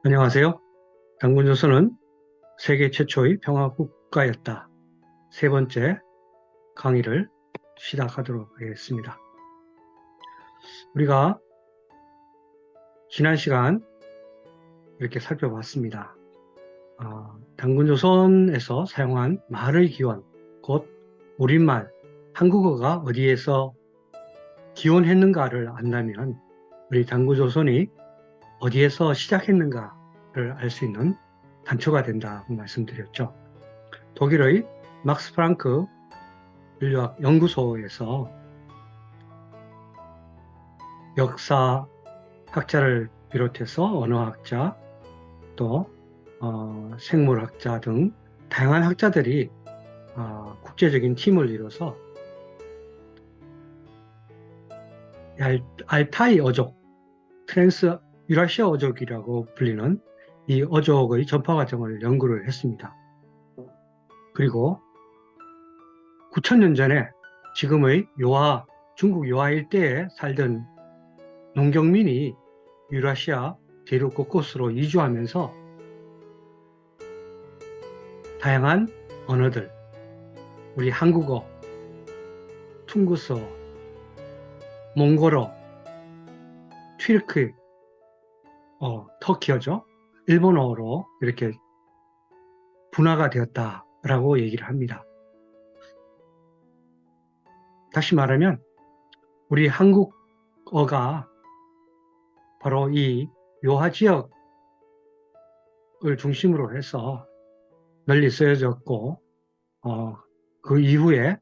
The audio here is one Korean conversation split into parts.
안녕하세요. 당군조선은 세계 최초의 평화국가였다. 세 번째 강의를 시작하도록 하겠습니다. 우리가 지난 시간 이렇게 살펴봤습니다. 당군조선에서 사용한 말의 기원, 곧 우리말, 한국어가 어디에서 기원했는가를 안다면 우리 당군조선이 어디에서 시작했는가를 알 수 있는 단초가 된다고 말씀드렸죠. 독일의 막스 프랑크 인류학 연구소에서 역사학자를 비롯해서 언어학자, 또 생물학자 등 다양한 학자들이 국제적인 팀을 이뤄서 알타이 어족, 트랜스 유라시아 어족이라고 불리는 이 어족의 전파 과정을 연구를 했습니다. 그리고 9,000년 전에 지금의 중국 요하 일대에 살던 농경민이 유라시아 대륙 곳곳으로 이주하면서 다양한 언어들, 우리 한국어, 퉁구스어, 몽골어, 튀르크, 터키어죠. 일본어로 이렇게 분화가 되었다라고 얘기를 합니다. 다시 말하면 우리 한국어가 바로 이 요하 지역을 중심으로 해서 널리 쓰여졌고 그 이후에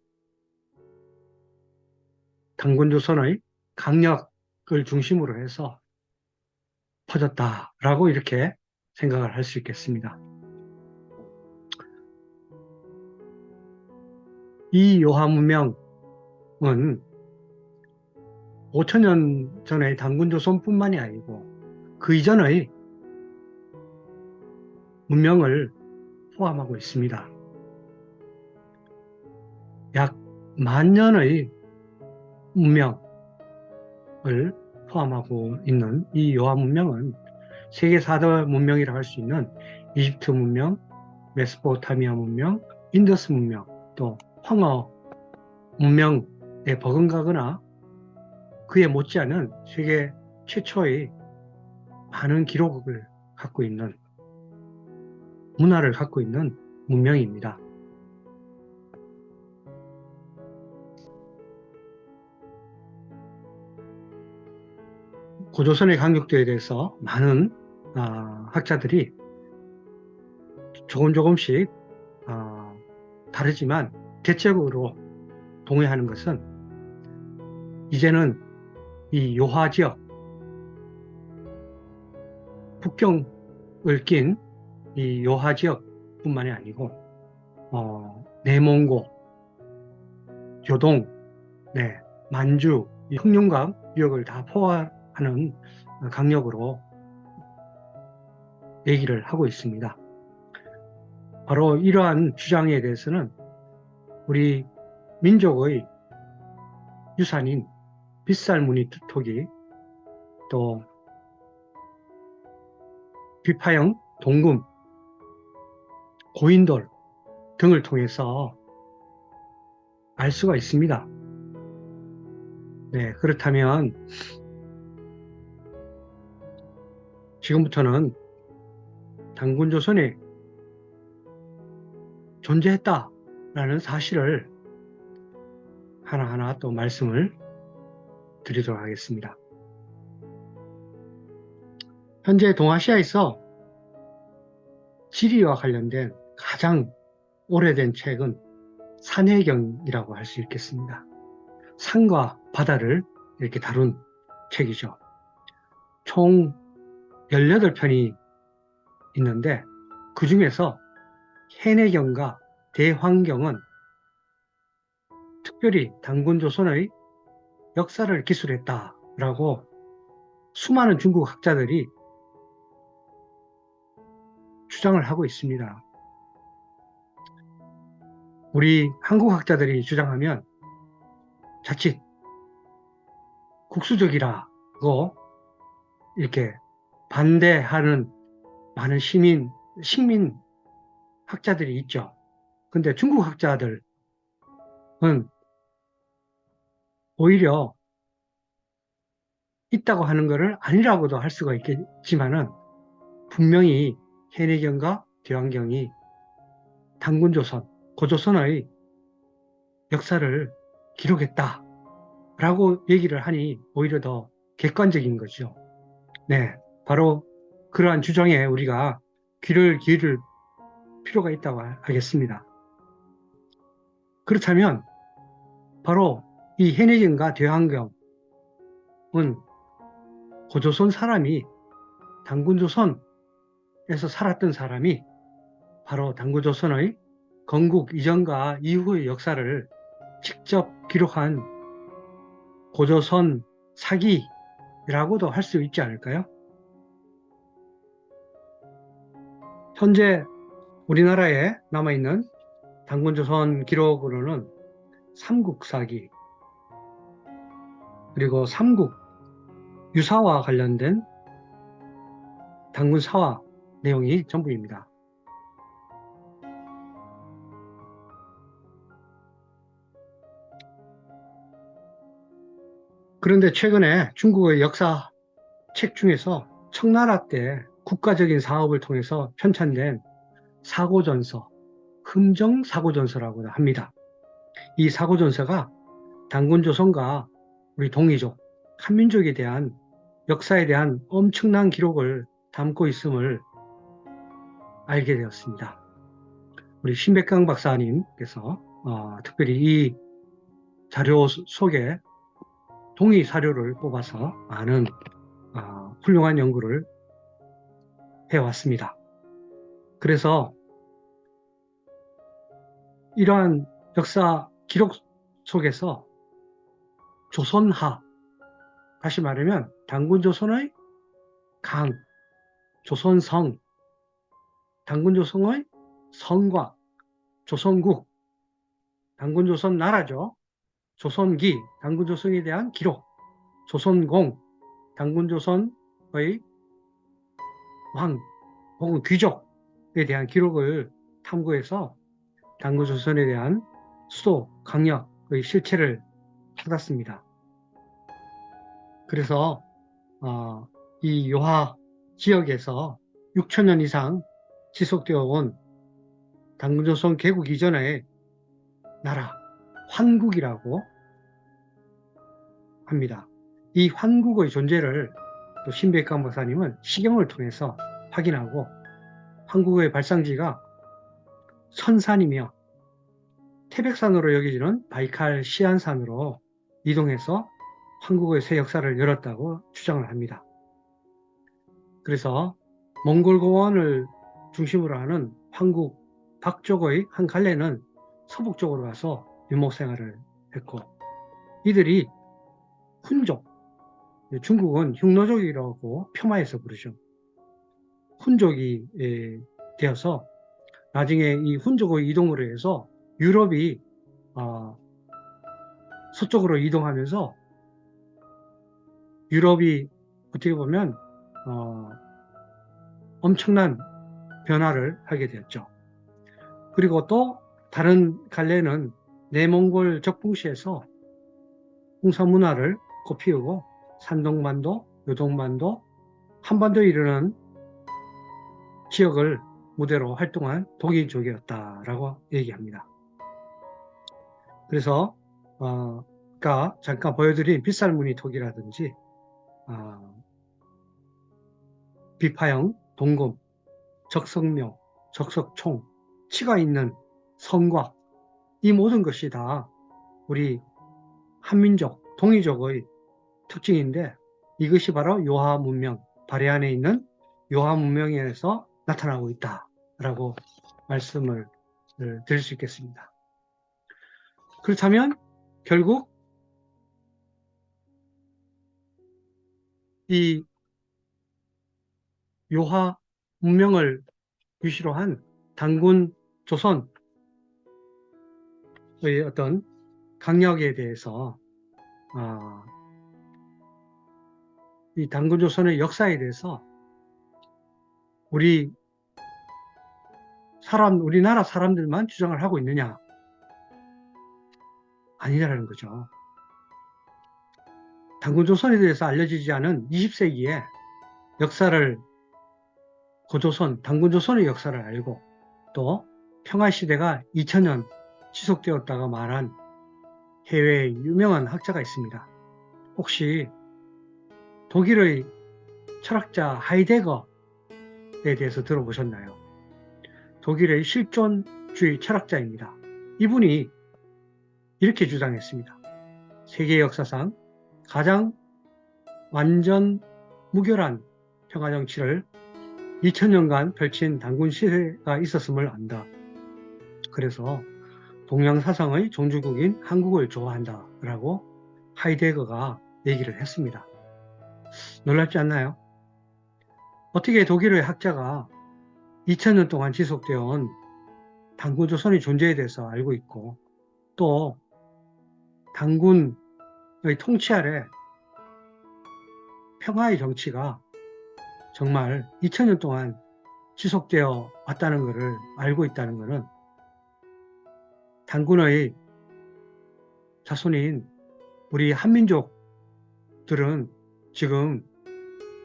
당군조선의 강력을 중심으로 해서 퍼졌다라고 이렇게 생각을 할 수 있겠습니다. 이 요하 문명은 5,000년 전의 당군조선뿐만이 아니고 그 이전의 문명을 포함하고 있습니다. 약 10,000년의 문명을 포함하고 있는 이 요하 문명은 세계 4대 문명이라 할 수 있는 이집트 문명, 메소포타미아 문명, 인더스 문명, 또 황어 문명에 버금가거나 그에 못지않은 세계 최초의 많은 기록을 갖고 있는 문화를 갖고 있는 문명입니다. 고조선의 강력도에 대해서 많은 학자들이 조금씩 다르지만 대체적으로 동의하는 것은 이제는 이 요하 지역, 국경을 낀 이 요하 지역뿐만이 아니고 내몽고, 조동, 만주, 이 흑룡강 지역을 다 포함하는 강력으로 얘기를 하고 있습니다. 바로 이러한 주장에 대해서는 우리 민족의 유산인 빗살무늬 토기, 또 비파형 동금, 고인돌 등을 통해서 알 수가 있습니다. 그렇다면 지금부터는 당군조선이 존재했다라는 사실을 하나하나 또 말씀을 드리도록 하겠습니다. 현재 동아시아에서 지리와 관련된 가장 오래된 책은 산해경이라고 할 수 있겠습니다. 산과 바다를 이렇게 다룬 책이죠. 총 18편이 있는데 그 중에서 해내경과 대환경은 특별히 당군조선의 역사를 기술했다라고 수많은 중국 학자들이 주장을 하고 있습니다. 우리 한국 학자들이 주장하면 자칫 국수적이라고 이렇게 반대하는 많은 식민 학자들이 있죠. 근데 중국 학자들은 오히려 있다고 하는 것을 아니라고도 할 수가 있겠지만은 분명히 현해경과 대왕경이 단군조선, 고조선의 역사를 기록했다라고 얘기를 하니 오히려 더 객관적인 거죠. 네, 바로 그러한 주장에 우리가 귀를 기울일 필요가 있다고 하겠습니다. 그렇다면 바로 이 현해경과 대왕경은 고조선 사람이 단군조선에서 살았던 사람이 바로 단군조선의 건국 이전과 이후의 역사를 직접 기록한 고조선 사기라고도 할 수 있지 않을까요? 현재 우리나라에 남아있는 단군조선 기록으로는 삼국사기, 그리고 삼국 유사와 관련된 단군사화 내용이 전부입니다. 그런데 최근에 중국의 역사 책 중에서 청나라 때 국가적인 사업을 통해서 편찬된 사고전서, 흠정사고전서라고 합니다. 이 사고전서가 단군조선과 우리 동이족, 한민족에 대한 역사에 대한 엄청난 기록을 담고 있음을 알게 되었습니다. 우리 신백강 박사님께서 특별히 이 자료 속에 동의 사료를 뽑아서 많은 훌륭한 연구를 해왔습니다. 그래서 이러한 역사 기록 속에서 조선하, 다시 말하면 단군조선의 강, 조선성, 단군조선의 성과, 조선국, 단군조선 나라죠. 조선기, 단군조선에 대한 기록, 조선공, 단군조선의 왕 혹은 귀족에 대한 기록을 탐구해서 단군조선에 대한 수도, 강력의 실체를 찾았습니다. 그래서 이 요하 지역에서 6천년 이상 지속되어 온 단군조선 개국 이전의 나라, 환국이라고 합니다. 이 환국의 존재를 또 신백강 박사님은 시경을 통해서 확인하고 환국의 발상지가 선산이며 태백산으로 여겨지는 바이칼 시안산으로 이동해서 한국의 새 역사를 열었다고 주장을 합니다. 그래서 몽골고원을 중심으로 하는 한국 박족의 한 갈래는 서북 쪽으로 가서 유목생활을 했고, 이들이 훈족, 중국은 흉노족이라고 폄하해서 부르죠. 훈족이 되어서 나중에 이 훈족의 이동으로 해서 유럽이 서쪽으로 이동하면서 유럽이 어떻게 보면 엄청난 변화를 하게 되었죠. 그리고 또 다른 갈래는 내몽골 적붕시에서 홍사 문화를 꽃피우고 산동반도, 요동반도, 한반도에 이르는 지역을 무대로 활동한 독일족이었다라고 얘기합니다. 그래서 아까 잠깐 보여드린 빗살무늬톡이라든지 비파형, 동금, 적석묘, 적석총, 치가 있는 성곽, 이 모든 것이 다 우리 한민족, 동이족의 특징인데 이것이 바로 요하 문명, 발해 안에 있는 요하 문명에서 나타나고 있다라고 말씀을 드릴 수 있겠습니다. 그렇다면 결국 이 요하 문명을 유시로 한 단군 조선의 어떤 강력에 대해서 이 단군 조선의 역사에 대해서 우리나라 사람들만 주장을 하고 있느냐? 아니라는 거죠. 단군조선에 대해서 알려지지 않은 20세기에 역사를, 단군조선의 역사를 알고 또 평화시대가 2000년 지속되었다가 말한 해외의 유명한 학자가 있습니다. 혹시 독일의 철학자 하이데거에 대해서 들어보셨나요? 독일의 실존주의 철학자입니다. 이분이 이렇게 주장했습니다. 세계 역사상 가장 완전 무결한 평화정치를 2000년간 펼친 단군 시대가 있었음을 안다. 그래서 동양사상의 종주국인 한국을 좋아한다 라고 하이데거가 얘기를 했습니다. 놀랍지 않나요? 어떻게 독일의 학자가 2000년 동안 지속되어 온 단군조선의 존재에 대해서 알고 있고 또 단군의 통치 아래 평화의 정치가 정말 2000년 동안 지속되어 왔다는 것을 알고 있다는 것은 단군의 자손인 우리 한민족들은 지금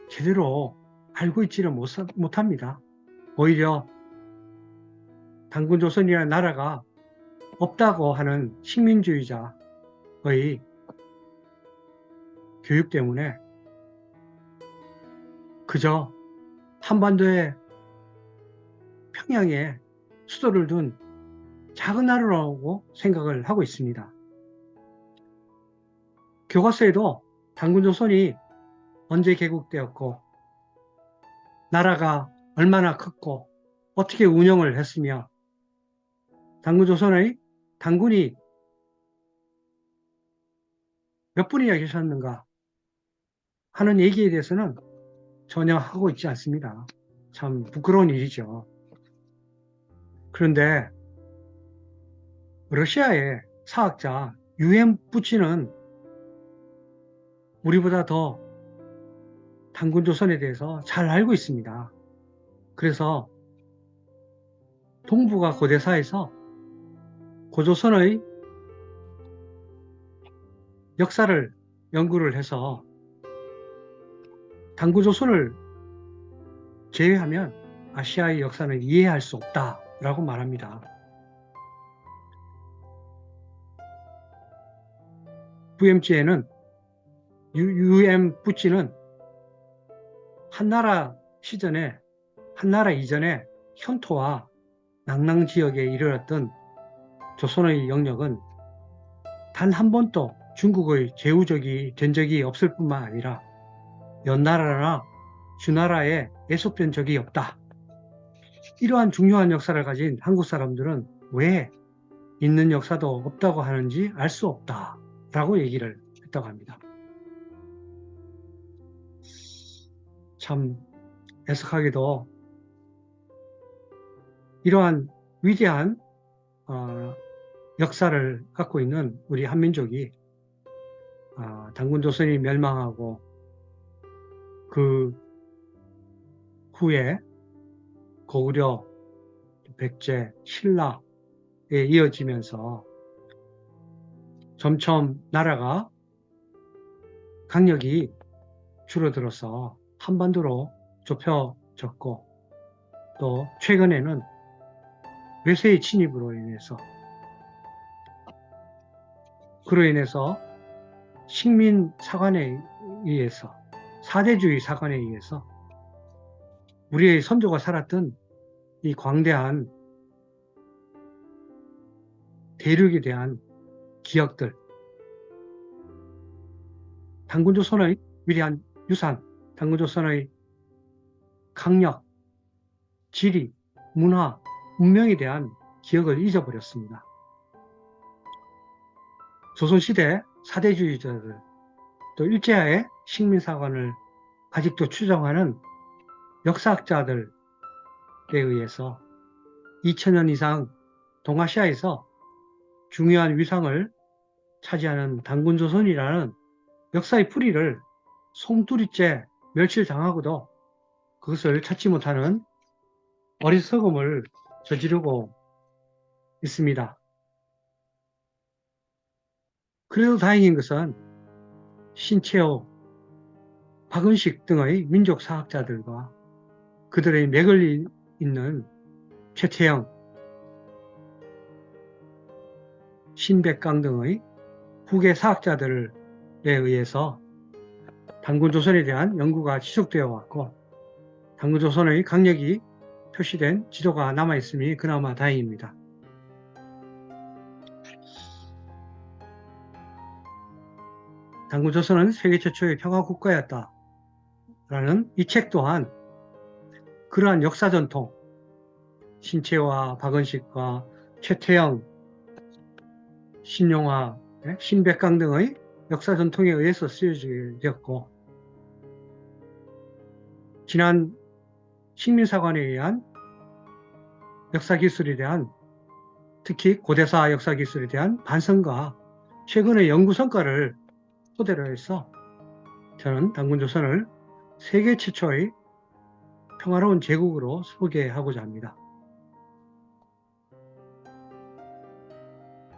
제대로 알고 있지를 못합니다. 오히려 단군조선이라는 나라가 없다고 하는 식민주의자의 교육 때문에 그저 한반도의 평양에 수도를 둔 작은 나라라고 생각을 하고 있습니다. 교과서에도 단군조선이 언제 개국되었고 나라가 얼마나 컸고 어떻게 운영을 했으며 단군조선의 단군이 몇 분이나 계셨는가 하는 얘기에 대해서는 전혀 하고 있지 않습니다. 참 부끄러운 일이죠. 그런데 러시아의 사학자 유엔 부치는 우리보다 더 단군조선에 대해서 잘 알고 있습니다. 그래서 동북아 고대사에서 고조선의 역사를 연구를 해서 단군조선을 제외하면 아시아의 역사는 이해할 수 없다라고 말합니다. 부엠지에는 유엔 부치는 한나라 이전에 현토와 낙랑 지역에 이르렀던 조선의 영역은 단 한 번도 중국의 제후적이 된 적이 없을 뿐만 아니라 연나라나 주나라에 애속된 적이 없다. 이러한 중요한 역사를 가진 한국 사람들은 왜 있는 역사도 없다고 하는지 알 수 없다 라고 얘기를 했다고 합니다. 참 애석하게도 이러한 위대한 역사를 갖고 있는 우리 한민족이 단군조선이 멸망하고 그 후에 고구려, 백제, 신라에 이어지면서 점점 나라가 강력이 줄어들어서 한반도로 좁혀졌고 또 최근에는 외세의 침입으로 인해서 식민 사관에 의해서 사대주의 사관에 의해서 우리의 선조가 살았던 이 광대한 대륙에 대한 기억들, 단군조선의 위대한 유산, 단군조선의 강력, 지리, 문화, 문명에 대한 기억을 잊어버렸습니다. 조선시대 사대주의자들, 또 일제하에 식민사관을 아직도 추정하는 역사학자들에 의해서 2000년 이상 동아시아에서 중요한 위상을 차지하는 단군조선이라는 역사의 뿌리를 송두리째 멸칠당하고도 그것을 찾지 못하는 어리석음을 저지르고 있습니다. 그래도 다행인 것은 신채호, 박은식 등의 민족사학자들과 그들의 맥을 잇는 최태영, 신백강 등의 후계 사학자들에 의해서 단군조선에 대한 연구가 지속되어 왔고 단군조선의 강력이 표시된 지도가 남아있음이 그나마 다행입니다. 단군조선은 세계 최초의 평화국가였다 라는 이 책 또한 그러한 역사 전통, 신채와 박은식과 최태영, 신용화, 신백강 등의 역사 전통에 의해서 쓰여지게 되었고 지난 식민사관에 의한 역사기술에 대한 특히 고대사 역사기술에 대한 반성과 최근의 연구 성과를 토대로 해서 저는 단군조선을 세계 최초의 평화로운 제국으로 소개하고자 합니다.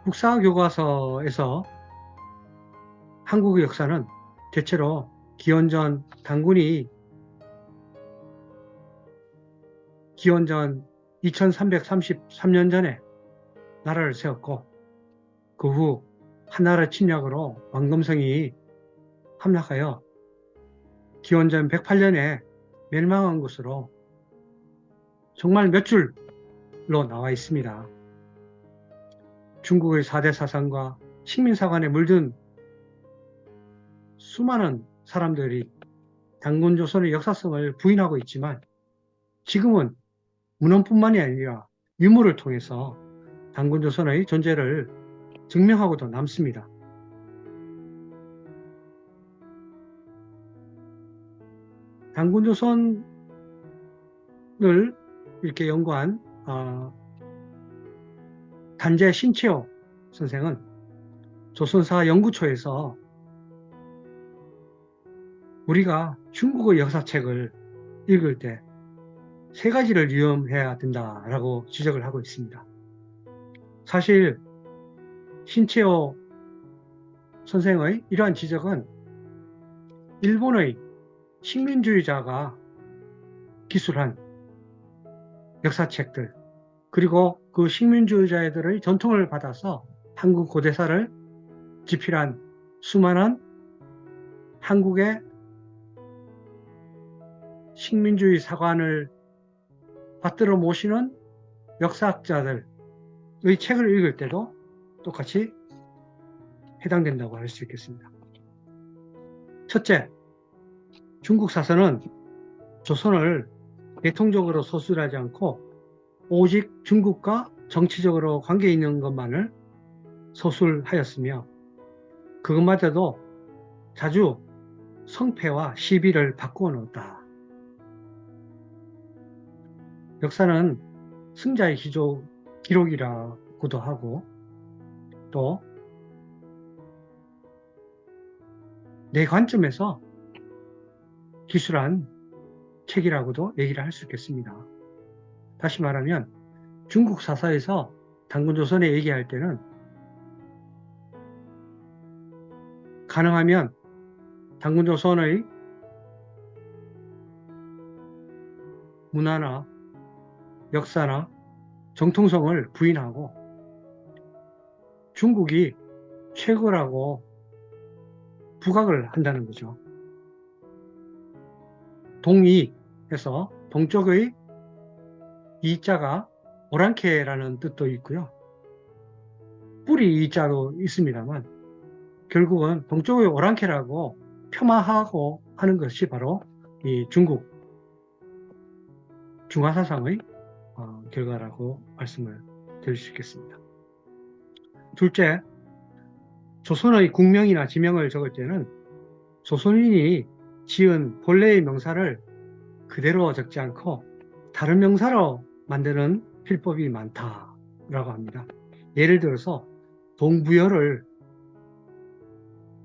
국사교과서에서 한국의 역사는 대체로 기원전 2333년 전에 나라를 세웠고 그 후 한나라 침략으로 왕검성이 함락하여 기원전 108년에 멸망한 것으로 정말 몇 줄로 나와 있습니다. 중국의 4대 사상과 식민사관에 물든 수많은 사람들이 단군조선의 역사성을 부인하고 있지만 지금은 문헌뿐만이 아니라 유물을 통해서 단군조선의 존재를 증명하고도 남습니다. 단군조선을 이렇게 연구한 단재 신채호 선생은 조선사 연구초에서 우리가 중국의 역사책을 읽을 때 세 가지를 유념해야 된다라고 지적을 하고 있습니다. 사실 신채호 선생의 이러한 지적은 일본의 식민주의자가 기술한 역사책들 그리고 그 식민주의자들의 전통을 받아서 한국 고대사를 집필한 수많은 한국의 식민주의 사관을 받들어 모시는 역사학자들의 책을 읽을 때도 똑같이 해당된다고 할 수 있겠습니다. 첫째, 중국 사서는 조선을 대통적으로 서술하지 않고 오직 중국과 정치적으로 관계 있는 것만을 서술하였으며 그것마저도 자주 성패와 시비를 바꾸어 놓았다. 역사는 승자의 기록이라고도 하고 또 내 관점에서 기술한 책이라고도 얘기를 할 수 있겠습니다. 다시 말하면 중국 사사에서 단군조선에 얘기할 때는 가능하면 단군조선의 문화나 역사나 정통성을 부인하고 중국이 최고라고 부각을 한다는 거죠. 동이에서 동쪽의 이자가 오랑캐라는 뜻도 있고요. 뿌리 이자도 있습니다만 결국은 동쪽의 오랑캐라고 폄하하고 하는 것이 바로 이 중국 중화사상의 결과라고 말씀을 드릴 수 있겠습니다. 둘째, 조선의 국명이나 지명을 적을 때는 조선인이 지은 본래의 명사를 그대로 적지 않고 다른 명사로 만드는 필법이 많다라고 합니다. 예를 들어서 동부여를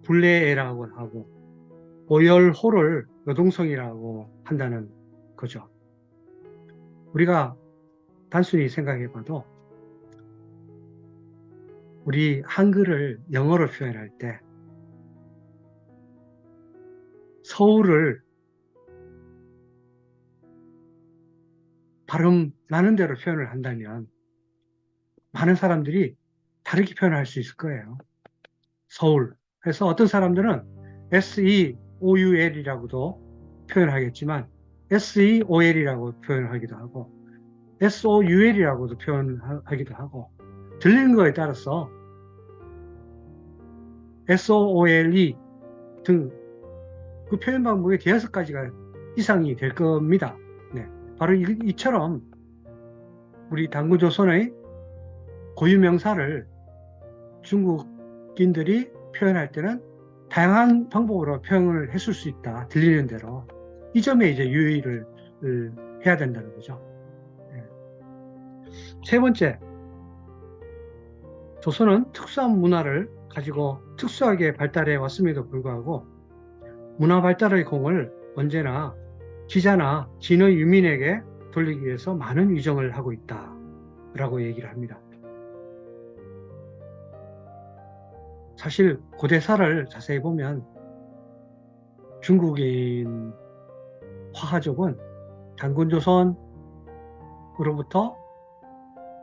불례애라고 하고 오열호를 여동성이라고 한다는 거죠. 우리가 단순히 생각해 봐도 우리 한글을 영어로 표현할 때 서울을 발음 나는 대로 표현을 한다면 많은 사람들이 다르게 표현할 수 있을 거예요. 서울. 그래서 어떤 사람들은 SEOUL이라고도 표현하겠지만 SEOL이라고 표현하기도 하고 SOUL이라고도 표현하기도 하고 들리는 거에 따라서 SOOLE 등 그 표현 방법이 대여섯 가지가 이상이 될 겁니다. 네. 바로 이처럼 우리 당구조선의 고유명사를 중국인들이 표현할 때는 다양한 방법으로 표현을 했을 수 있다. 들리는 대로. 이 점에 이제 유의를 해야 된다는 거죠. 네. 세 번째, 조선은 특수한 문화를 가지고 특수하게 발달해 왔음에도 불구하고 문화 발달의 공을 언제나 기자나 진의 유민에게 돌리기 위해서 많은 위정을 하고 있다라고 얘기를 합니다. 사실 고대사를 자세히 보면 중국인 화하족은 단군조선으로부터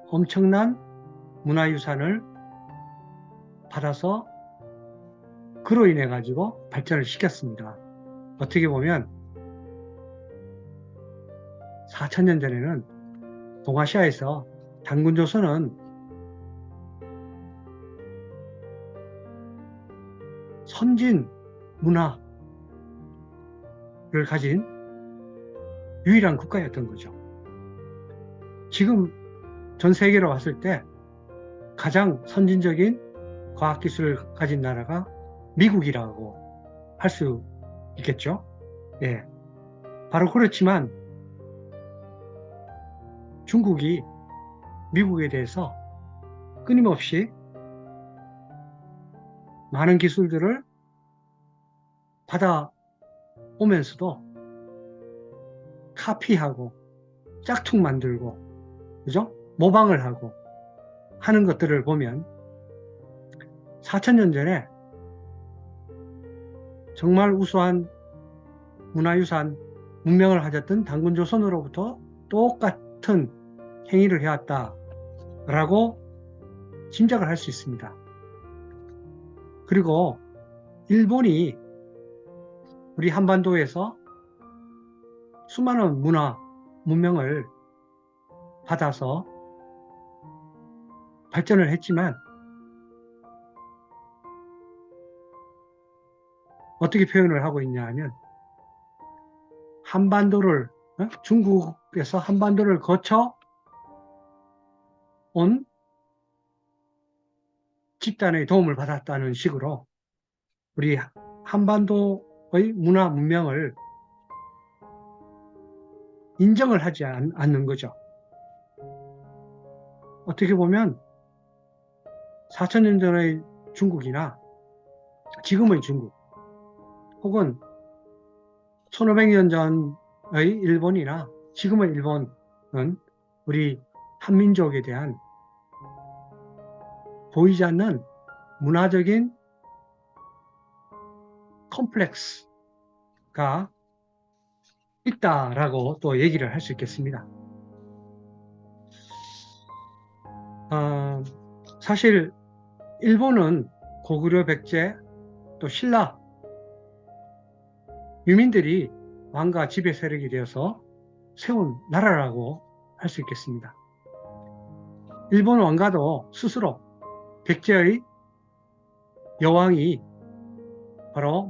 엄청난 문화유산을 받아서 그로 인해 가지고 발전을 시켰습니다. 어떻게 보면 4,000년 전에는 동아시아에서 단군조선은 선진 문화를 가진 유일한 국가였던 거죠. 지금 전 세계로 봤을 때 가장 선진적인 과학기술을 가진 나라가 미국이라고 할 수 있겠죠. 예. 바로 그렇지만 중국이 미국에 대해서 끊임없이 많은 기술들을 받아오면서도 카피하고 짝퉁 만들고, 그죠? 모방을 하고 하는 것들을 보면 4,000년 전에 정말 우수한 문화유산, 문명을 가졌던 단군조선으로부터 똑같은 행위를 해왔다라고 짐작을 할 수 있습니다. 그리고 일본이 우리 한반도에서 수많은 문화, 문명을 받아서 발전을 했지만 어떻게 표현을 하고 있냐 하면 한반도를 중국에서 한반도를 거쳐 온 집단의 도움을 받았다는 식으로 우리 한반도의 문화 문명을 인정을 하지 않는 거죠. 어떻게 보면 4,000년 전의 중국이나 지금의 중국 혹은 1,500년 전의 일본이나 지금의 일본은 우리 한민족에 대한 보이지 않는 문화적인 컴플렉스가 있다라고 또 얘기를 할 수 있겠습니다. 사실 일본은 고구려 백제 또 신라 유민들이 왕과 지배 세력이 되어서 세운 나라라고 할 수 있겠습니다. 일본 왕가도 스스로 백제의 여왕이 바로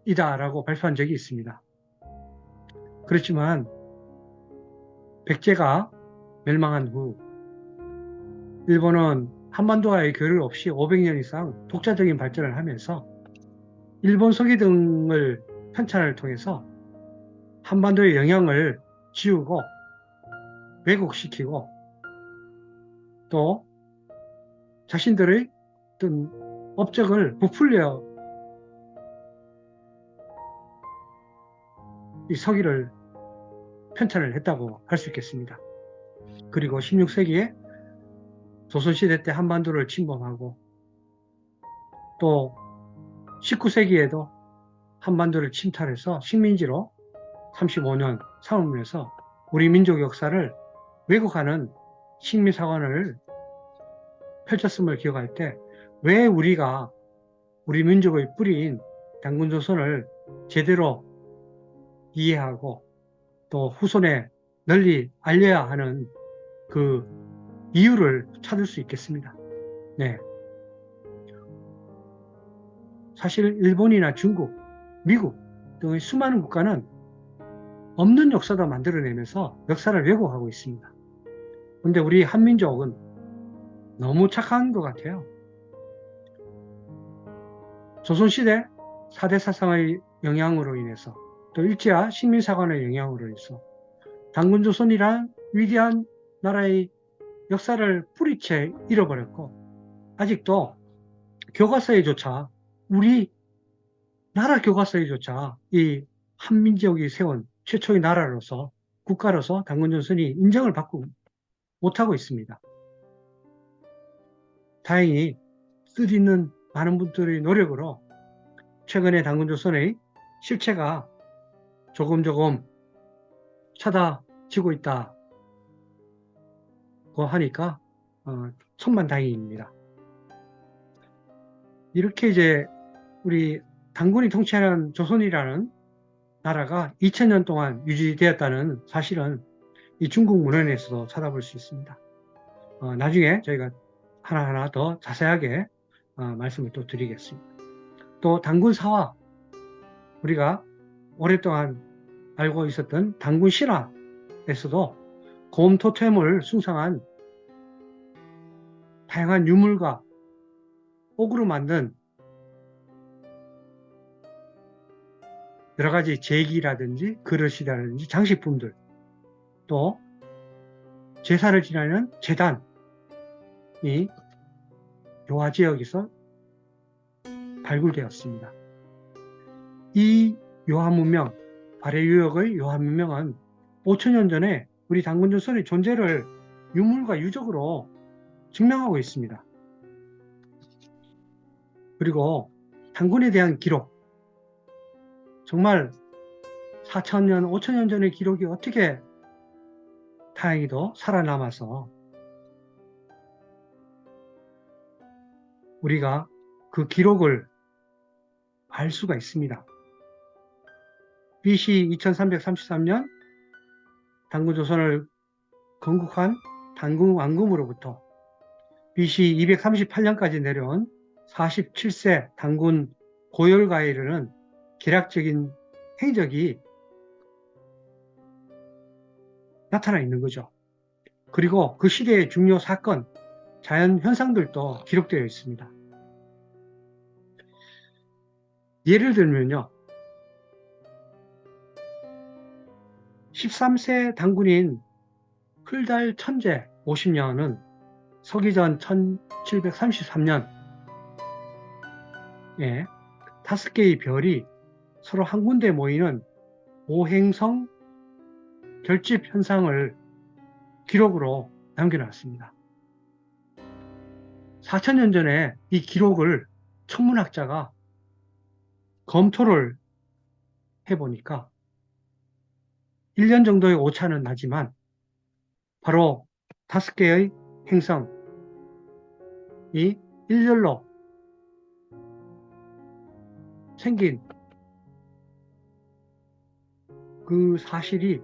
모계이다라고 발표한 적이 있습니다. 그렇지만 백제가 멸망한 후 일본은 한반도와의 교류 없이 500년 이상 독자적인 발전을 하면서 일본 서기 등을 편찬을 통해서 한반도의 영향을 지우고 왜곡시키고 또 자신들의 어떤 업적을 부풀려 이 서기를 편찬을 했다고 할 수 있겠습니다. 그리고 16세기에 조선시대 때 한반도를 침범하고 또 19세기에도 한반도를 침탈해서 식민지로 35년 삼으면서 우리 민족 역사를 왜곡하는 식민사관을 펼쳤음을 기억할 때 왜 우리가 우리 민족의 뿌리인 단군조선을 제대로 이해하고 또 후손에 널리 알려야 하는 그 이유를 찾을 수 있겠습니다. 네. 사실 일본이나 중국, 미국 등의 수많은 국가는 없는 역사도 만들어내면서 역사를 왜곡하고 있습니다. 그런데 우리 한민족은 너무 착한 것 같아요. 조선시대 4대 사상의 영향으로 인해서 또 일제와 식민사관의 영향으로 인해서 단군조선이란 위대한 나라의 역사를 뿌리채 잃어버렸고 아직도 교과서에조차 우리 나라 교과서에조차 이 한민족이 세운 최초의 나라로서 국가로서 단군조선이 인정을 받고 못하고 있습니다. 다행히 뜻있는 많은 분들의 노력으로 최근에 단군조선의 실체가 조금 찾아지고 있다고 하니까 천만다행입니다. 이렇게 이제 우리 단군이 통치하는 조선이라는 나라가 2000년 동안 유지되었다는 사실은 이 중국 문헌에서도 찾아볼 수 있습니다. 나중에 저희가 하나하나 더 자세하게 말씀을 또 드리겠습니다. 또 단군사화, 우리가 오랫동안 알고 있었던 단군 신화에서도 곰 토템을 숭상한 다양한 유물과 옥으로 만든 여러 가지 제기라든지 그릇이라든지 장식품들, 또 제사를 지내는 제단이 요하 지역에서 발굴되었습니다. 이 요하 문명, 발해유역의 요하 문명은 5000년 전에 우리 단군조선의 존재를 유물과 유적으로 증명하고 있습니다. 그리고 단군에 대한 기록, 정말 4000년, 5000년 전의 기록이 어떻게 다행히도 살아남아서 우리가 그 기록을 알 수가 있습니다. BC 2333년 단군조선을 건국한 단군 왕금으로부터 BC 238년까지 내려온 47세 단군 고열가에 이르는 기락적인 행적이 나타나 있는 거죠. 그리고 그 시대의 중요 사건, 자연 현상들도 기록되어 있습니다. 예를 들면요, 13세 단군인 흘달 천제 50년은 서기전 1733년에 5개의 별이 서로 한 군데 모이는 오행성 결집 현상을 기록으로 남겨놨습니다. 4000년 전에 이 기록을 천문학자가 검토를 해보니까 1년 정도의 오차는 나지만 바로 5개의 행성이 일렬로 생긴 그 사실이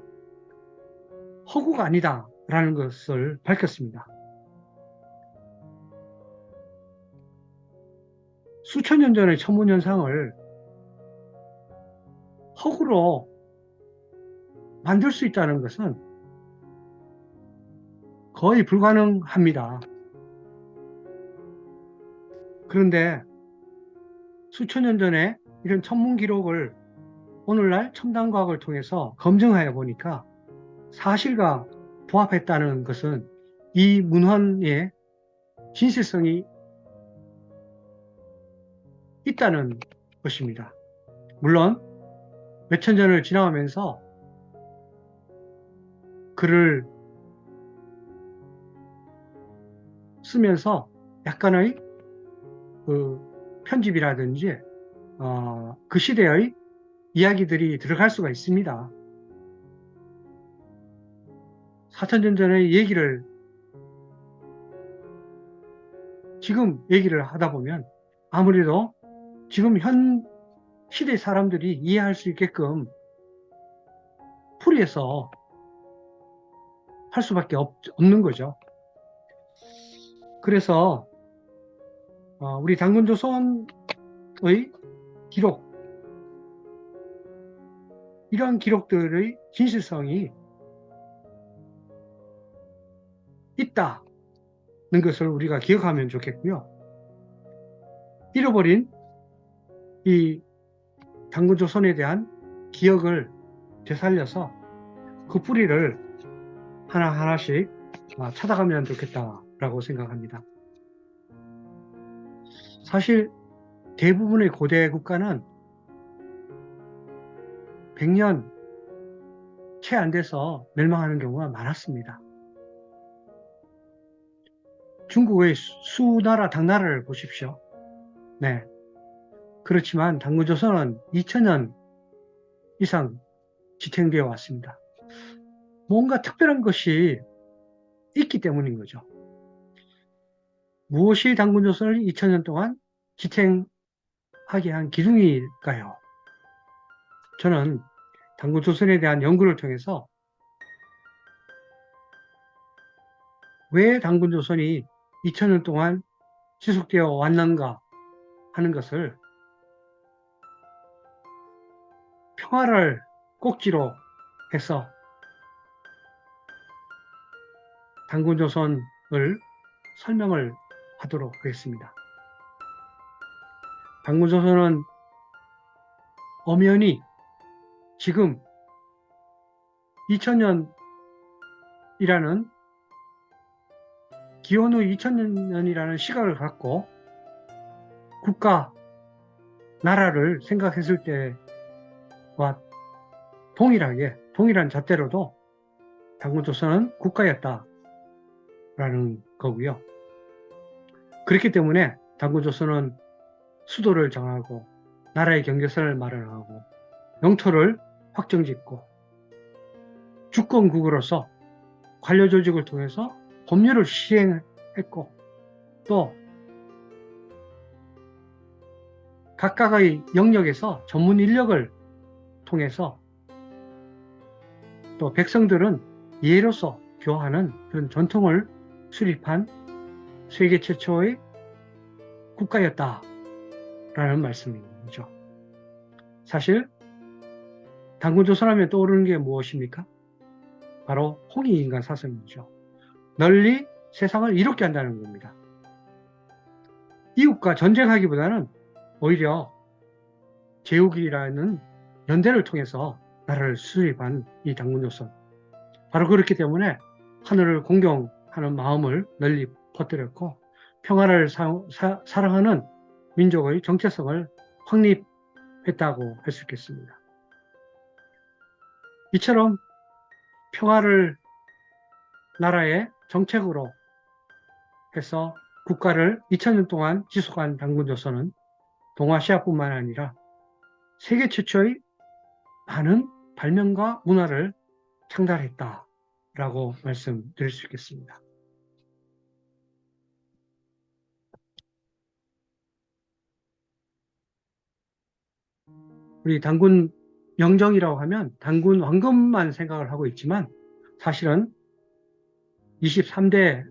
허구가 아니다라는 것을 밝혔습니다. 수천 년 전의 천문현상을 허구로 만들 수 있다는 것은 거의 불가능합니다. 그런데 수천 년 전에 이런 천문 기록을 오늘날 첨단과학을 통해서 검증하여 보니까 사실과 부합했다는 것은 이 문헌의 진실성이 있다는 것입니다. 물론 몇천 년을 지나가면서 글을 쓰면서 약간의 그 편집이라든지 그 시대의 이야기들이 들어갈 수가 있습니다. 4,000년 전의 얘기를 지금 얘기를 하다 보면 아무래도 지금 현 시대 사람들이 이해할 수 있게끔 풀이해서 할 수밖에 없는 거죠. 그래서 우리 당군조선의 기록, 이런 기록들의 진실성이 있다는 것을 우리가 기억하면 좋겠고요. 잃어버린 이 당군조선에 대한 기억을 되살려서 그 뿌리를 하나하나씩 찾아가면 좋겠다라고 생각합니다. 사실 대부분의 고대 국가는 100년 채 안 돼서 멸망하는 경우가 많았습니다. 중국의 수나라, 당나라를 보십시오. 네. 그렇지만 당군조선은 2000년 이상 지탱되어 왔습니다. 뭔가 특별한 것이 있기 때문인 거죠. 무엇이 당군조선을 2000년 동안 지탱하게 한 기둥일까요? 저는 당군조선에 대한 연구를 통해서 왜 당군조선이 2000년 동안 지속되어 왔는가 하는 것을 평화를 꼭지로 해서 당군조선을 설명을 하도록 하겠습니다. 당군조선은 엄연히 지금 2000년이라는 기원 후 2000년이라는 시각을 갖고 국가, 나라를 생각했을 때와 동일한 잣대로도 당군조선은 국가였다라는 거고요. 그렇기 때문에 당군조선은 수도를 정하고 나라의 경계선을 마련하고 영토를 확정짓고 주권국으로서 관료조직을 통해서 법률을 시행했고 또 각각의 영역에서 전문 인력을 통해서 또 백성들은 예로서 교화하는 그런 전통을 수립한 세계 최초의 국가였다라는 말씀이죠. 사실 당군조선하면 떠오르는 게 무엇입니까? 바로 홍익인간 사상이죠. 널리 세상을 이롭게 한다는 겁니다. 이웃과 전쟁하기보다는 오히려 제국이라는 연대를 통해서 나라를 수립한 이 당군조선, 바로 그렇기 때문에 하늘을 공경하는 마음을 널리 퍼뜨렸고 평화를 사랑하는 민족의 정체성을 확립했다고 할 수 있겠습니다. 이처럼 평화를 나라의 정책으로 해서 국가를 2000년 동안 지속한 당군조선은 동아시아뿐만 아니라 세계 최초의 많은 발명과 문화를 창달했다라고 말씀드릴 수 있겠습니다. 우리 당군 영정이라고 하면 당군 왕건만 생각을 하고 있지만 사실은 23대에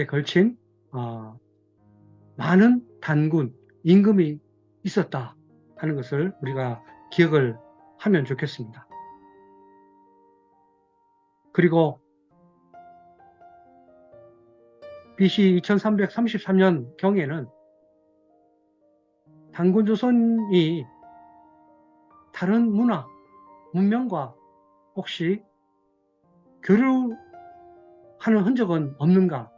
걸친 많은 단군, 임금이 있었다 하는 것을 우리가 기억을 하면 좋겠습니다. 그리고 BC 2333년 경에는 당군조선이 다른 문화, 문명과 혹시 교류하는 흔적은 없는가?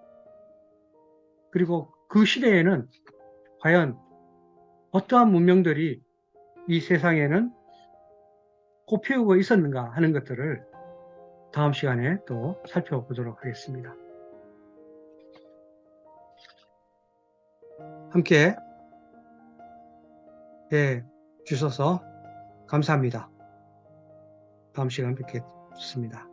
그리고 그 시대에는 과연 어떠한 문명들이 이 세상에는 꽃피우고 있었는가 하는 것들을 다음 시간에 또 살펴보도록 하겠습니다. 함께 해 주셔서 감사합니다. 다음 시간 뵙겠습니다.